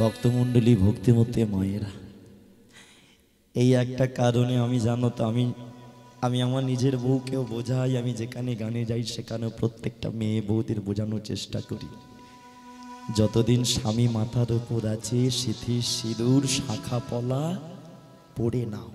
ভক্তমণ্ডলী ভক্তিমতী মায়েরা, এই একটা কারণে আমি জানো তো আমি আমি আমার নিজের বউকেও বোঝাই, আমি যেখানে গানে যাই সেখানেও প্রত্যেকটা মেয়ে বউদের বোঝানোর চেষ্টা করি, যতদিন স্বামী মাথার উপর আছে সিথি সিঁদুর শাখা পলা পড়ে নাও,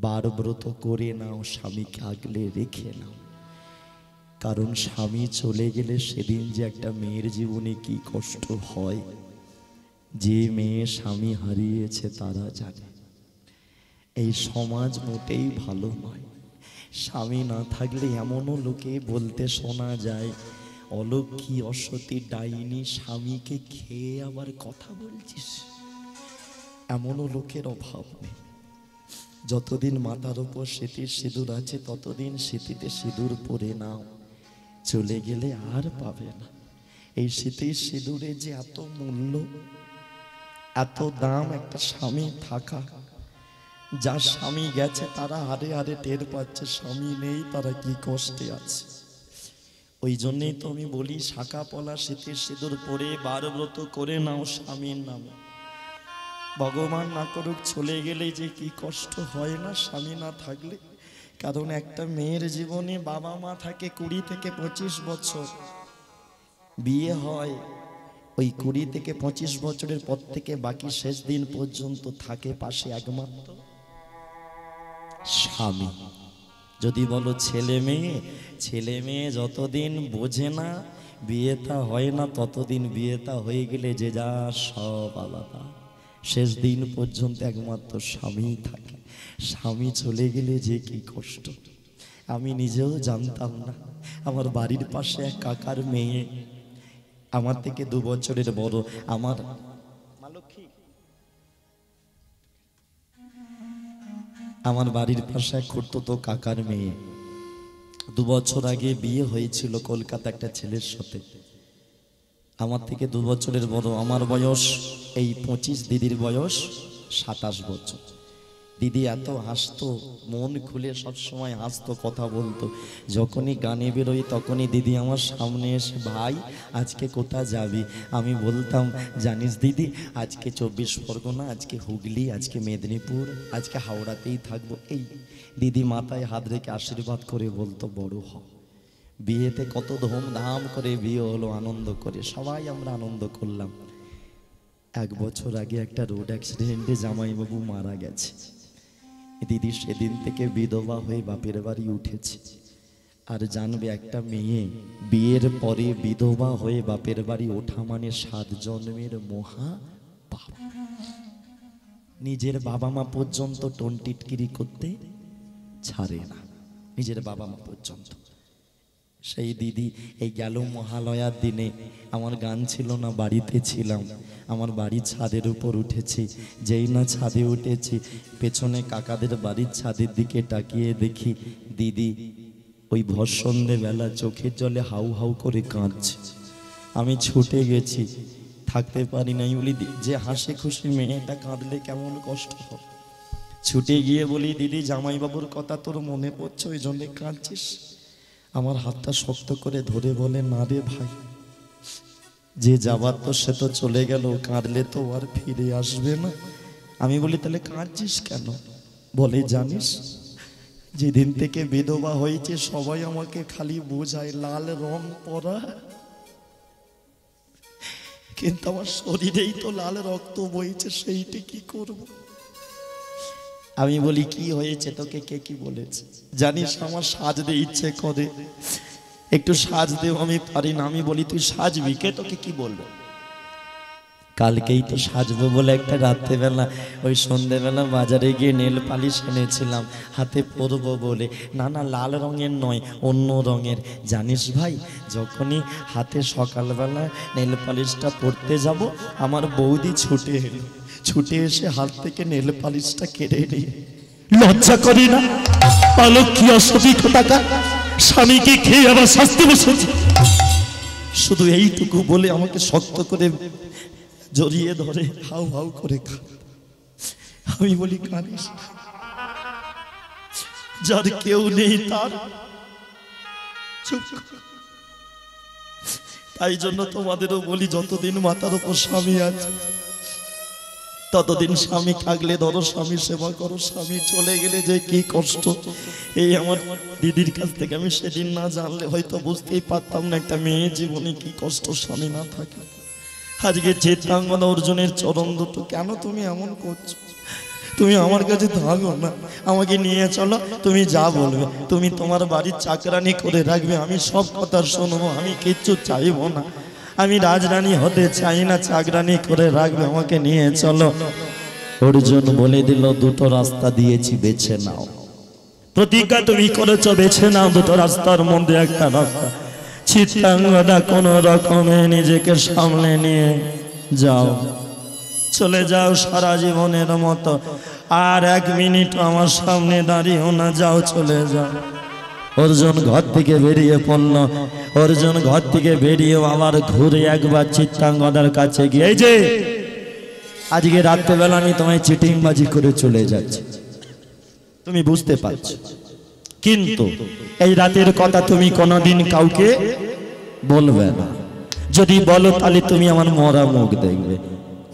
বারব্রত করে নাও, স্বামীকে আগলে রেখে নাও। কারণ স্বামী চলে গেলে সেদিন যে একটা মেয়ের জীবনে কি কষ্ট হয়, যে মেয়ে স্বামী হারিয়েছে তারা জানে। এই সমাজ মোটেই ভালো নয়। স্বামী না থাকলে এমনও লোকে বলতে শোনা যায়, অলক্ষী অসতী ডাইনি স্বামীকে খেয়ে আবার কথা বলছিস। এমনও লোকের অভাব নেই। যতদিন মাথার উপর স্মৃতির সিঁদুর আছে ততদিন স্মৃতিতে সিঁদুর পরে নাও, চলে গেলে আর পাবে না। এই স্মৃতির সিঁদুরে যে এত মূল্য, এত দাম একটা স্বামী থাকা। যার স্বামী গেছে তারা হারে হারে টের পাচ্ছে, স্বামী নেই তারা কি কষ্টে আছে। ওই জন্যই তো আমি বলি, শাখা পলা স্মৃতির সিঁদুর পরে বারব্রত করে নাও স্বামীর নামে। ভগবান না করুক চলে গেলে যে কি কষ্ট হয় না স্বামী না থাকলে। কারণ একটা মেয়ের জীবনে বাবা মা থাকে 20 থেকে 25 বছর, বিয়ে হয় ওই 20 থেকে 25 বছরের পর থেকে বাকি শেষ দিন পর্যন্ত থাকে পাশে একমাত্র স্বামী। যদি বলো ছেলে মেয়ে যতদিন বোঝে না বিয়েটা হয় না, ততদিন বিয়েটা হয়ে গেলে যে যা সব আলাদা। শেষ দিন পর্যন্ত একমাত্র স্বামী থাকে। স্বামী চলে গেলে যে কি কষ্ট আমি নিজেও জানতাম না। আমার বাড়ির পাশে এক কাকার মেয়ে, আমার থেকে 2 বছরের বড়, আমার বাড়ির পাশে এক খুড়তুতো কাকার মেয়ে। 2 বছর আগে বিয়ে হয়েছিল কলকাতা একটা ছেলের সাথে। আমার থেকে 2 বছরের বড়, আমার বয়স এই 25, দিদির বয়স 27 বছর। দিদি এত হাসতো, মন খুলে সবসময় হাসতো, কথা বলতো। যখনই গানে বেরোই তখনই দিদি আমার সামনে এসে, ভাই আজকে কোথা যাবি? আমি বলতাম, জানিস দিদি আজকে 24 পরগনা, আজকে হুগলি, আজকে মেদিনীপুর, আজকে হাওড়াতেই থাকবো। এই দিদি মাথায় হাত রেখে আশীর্বাদ করে বলতো, বড় হ। বিয়েতে কত ধুমধাম করে বিয়ে হলো, আনন্দ করে সবাই আমরা আনন্দ করলাম। 1 বছর আগে একটা রোড অ্যাক্সিডেন্টে জামাইবাবু মারা গেছে। দিদি সেদিন থেকে বিধবা হয়ে বাপের বাড়ি উঠেছে। আর জানবে, একটা মেয়ে বিয়ের পরে বিধবা হয়ে বাপের বাড়ি ওঠা মানে 7 জন্মের মহা পাপ। নিজের বাবা মা পর্যন্ত টনটিটকিরি করতে ছাড়ে না, নিজের বাবা মা পর্যন্ত। সেই দিদি এই গেল মহালয়ার দিনে, আমার গান ছিল না, বাড়িতে ছিলাম, আমার বাড়ির ছাদের উপর উঠেছি। যেই না ছাদে উঠেছি, পেছনে কাকাদের বাড়ির ছাদের দিকে তাকিয়ে দেখি দিদি ওই ভর সন্ধ্যেবেলা চোখের জলে হাউ হাউ করে কাঁদছে। আমি ছুটে গেছি, থাকতে পারি নাই। বলি, যে হাসি খুশি মেয়েটা কাঁদলে কেমন কষ্ট হয়। ছুটে গিয়ে বলি, দিদি জামাইবাবুর কথা তোর মনে পড়ছে, ওই জন্যে কাঁদছিস? আমার হাতটা শক্ত করে ধরে বলে, না রে ভাই, যে যাবার তো সে তো চলে গেল, কাঁদলে তো আর ফিরে আসবে না। আমি বলি, তাহলে কাঁদছিস কেন? বলে, জানিস যেদিন থেকে বিধবা হয়েছে সবাই আমাকে খালি বোঝায় লাল রং পরা, কিন্তু আমার শরীরেই তো লাল রক্ত বইছে, সেইটা কি করব? আমি বলি, কি হয়েছে তোকে, কে কি বলেছে? জানিস আমার সাজতে ইচ্ছে করে, একটু সাজ দেও। আমি পারি না। আমি বলি, তুই সাজবি, কে তোকে কি বলবো? কালকেই তো সাজবো বলে একটা রাত্রেবেলা ওই সন্ধ্যেবেলা বাজারে গিয়ে নেল পালিশ এনেছিলাম হাতে পরবো বলে। না না, লাল রঙের নয়, অন্য রঙের। জানিস ভাই, যখনই হাতে সকালবেলা নেল পালিশটা পরতে যাব, আমার বৌদি ছুটে এলো, ছুটে এসে হাত থেকে নেল পালিশটা কেড়ে নিয়ে, লজ্জা করি না? অলক্ষী অসতী কোথাকার, স্বামীকে খেয়ে আবার শাস্তি বসেছে। শুধু এইটুকু বলে আমাকে শক্ত করে জড়িয়ে ধরে হাউ হাউ করে কাঁদে। আমি বলি, কাঁদিস? যার কেউ নেই তার চুপ। তাই জন্য তোমাদেরও বলি, যতদিন মাথার উপর স্বামী আছে ততদিন স্বামী থাকলে ধরো স্বামী সেবা করো, স্বামী চলে গেলে যে কি কষ্ট। এই আমার দিদির কাছ থেকে আমি সেদিন না জানলে হয়তো বুঝতেই পারতাম না একটা মেয়ে জীবনে কি কষ্ট স্বামী না থাকে। আজকে চিত্রাঙ্গদা অর্জুনের চরণ দুটো, কেন তুমি এমন করছো? তুমি আমার কাছে থাকো না, আমাকে নিয়ে চলো, তুমি যা বলবে, তুমি তোমার বাড়ির চাকরানি করে রাখবে, আমি সব কথা শুনবো, আমি কিচ্ছু চাইবো না, আমি রাজরানী হতে চাই না, চাকরানি করে রাখবে, আমাকে নিয়ে চলো। অর্জুন বলে দিল, দুটো রাস্তা দিয়েছি, বেছে নাও। প্রতিজ্ঞা তুমি করেছো, বেছে নাও দুটো রাস্তার মধ্যে একটা রাস্তা। চিত্রাঙ্গদা কোন রকমে নিজেকে সামলে নিয়ে যাও, চলে যাও সারা জীবনের মতো, আর এক মিনিট আমার সামনে দাঁড়িয়েও না, যাও চলে যাও। অর্জুন ঘর থেকে বেরিয়ে পড়ল। অর্জুন ঘর থেকে বেরিয়ে আবার ঘুরে একবার চিত্রাঙ্গদার কাছে গিয়ে, এই যে আজকে রাত্রেবেলা আমি তোমায় চিটিংবাজি করে চলে যাচ্ছি, তুমি বুঝতে পারছো, কিন্তু এই রাতের কথা তুমি কোনোদিন কাউকে বলবে না, যদি বলো তাহলে তুমি আমার মরা মুখ দেখবে।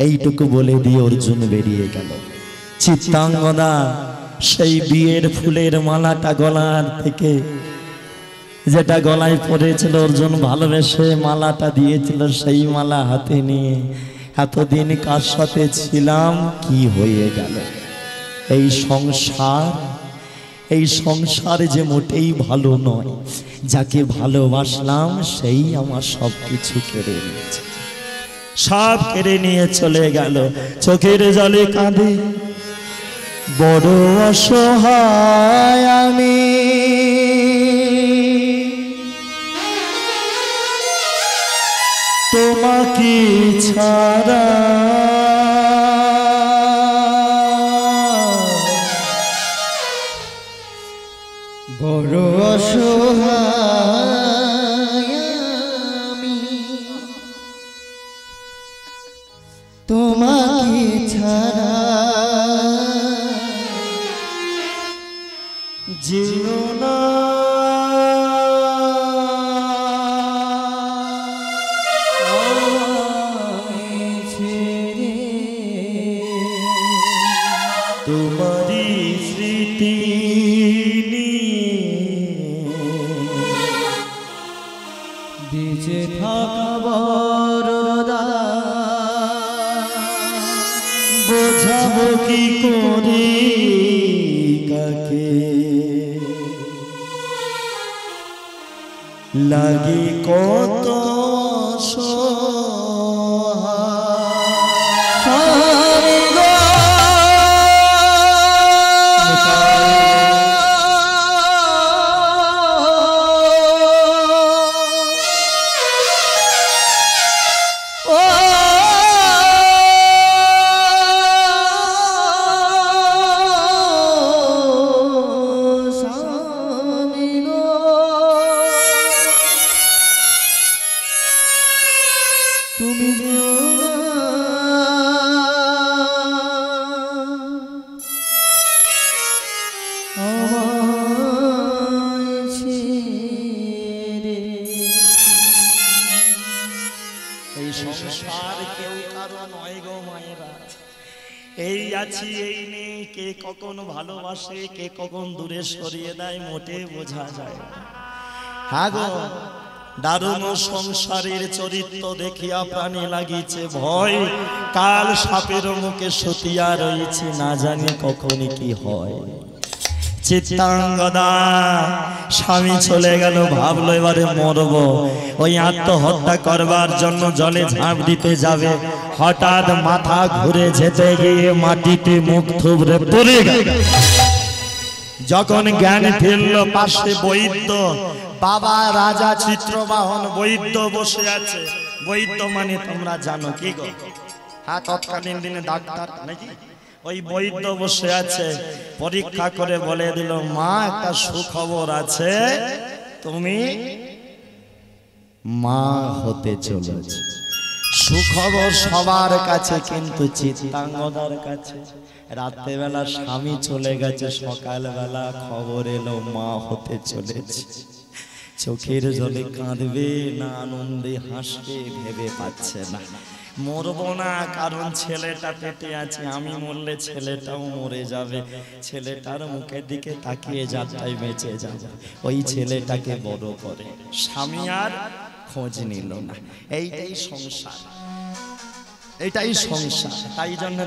এইটুকু বলে দিয়ে অর্জুন বেরিয়ে গেল। চিত্রাঙ্গদা সেই বিয়ের ফুলের মালাটা গলার থেকে, যেটা গলায় পড়েছিল অর্জুন ভালোবেসে মালাটা দিয়েছিল, সেই মালা হাতে নিয়ে, এতদিন কার সাথে ছিলাম, কি হয়ে গেল? এই সংসার, এই সংসার যে মোটেই ভালো নয়, যাকে ভালোবাসলাম সেই আমার সব কিছু কেড়ে নিয়েছে, সব কেড়ে নিয়ে চলে গেল। চোখের জলে কাঁদে, বড় অসহায় আমি, তোমাকে ছাড়া, বড় অসহায় আমি, তোমাকে ছাড়া যেও না, তোমারি স্মৃতি বেঁচে থাকা বড়দা, বোঝাবো কি করে কাকে, লাগে কত তুমি এই সংসার কেউ কারো নয় গো মায়েরা, এই আছি এই নেই, কে কখন ভালোবাসে কে কখন দূরে সরিয়ে দেয় মোটে বোঝা যায় না। হ্যাঁ গো, দারুণ সংসারের চরিত্র দেখিয়া প্রাণে লাগিছে ভয়, কাল সাপের মুখে সতিয়া রয়েছে, না জানি কখন কি হয়। চিত্রাঙ্গদা স্বামী চলে গেল, ভাবলো এবারে মরবো, ওই আত্মহত্যা করবার জন্য জলে ঝাঁপ দিতে যাবে, হঠাৎ মাথা ঘুরে যেতে গিয়ে মাটিতে মুখ থুবড়ে পড়ে গেল। যখন জ্ঞান ফিরল, পাশে বৈদ্য বাবা রাজা চিত্রবাহন বৈদ্য বসে আছে। বৈদ্য মানে তোমরা জানো কি গো? হ্যাঁ, তৎকালীন দিনে ডাক্তার নাকি? ওই বৈদ্য বসে আছে, পরীক্ষা করে বলে দিল, মা একটা সুখবর আছে, তুমি মা হতে চলেছ। সুখবর সবার কাছে, কিন্তু চিত্রাঙ্গদার কাছে রাত্রেবেলা স্বামী চলে গেছে, সকালবেলা খবর এলো মা হতে চলেছে। চোখের জলে কাঁদবে না আনন্দে হাসবে ভেবে পাচ্ছে না। মরবো না, কারণ ছেলেটা পেটে আছে, আমি মরলে ছেলেটাও মরে যাবে। ছেলেটার মুখের দিকে তাকিয়ে যাত্রায় বেঁচে যাবে। ওই ছেলেটাকে বড় করে স্বামী আর খোঁজ নিল না। এইটাই সংসার, এটাই সংসার। তাই জন্য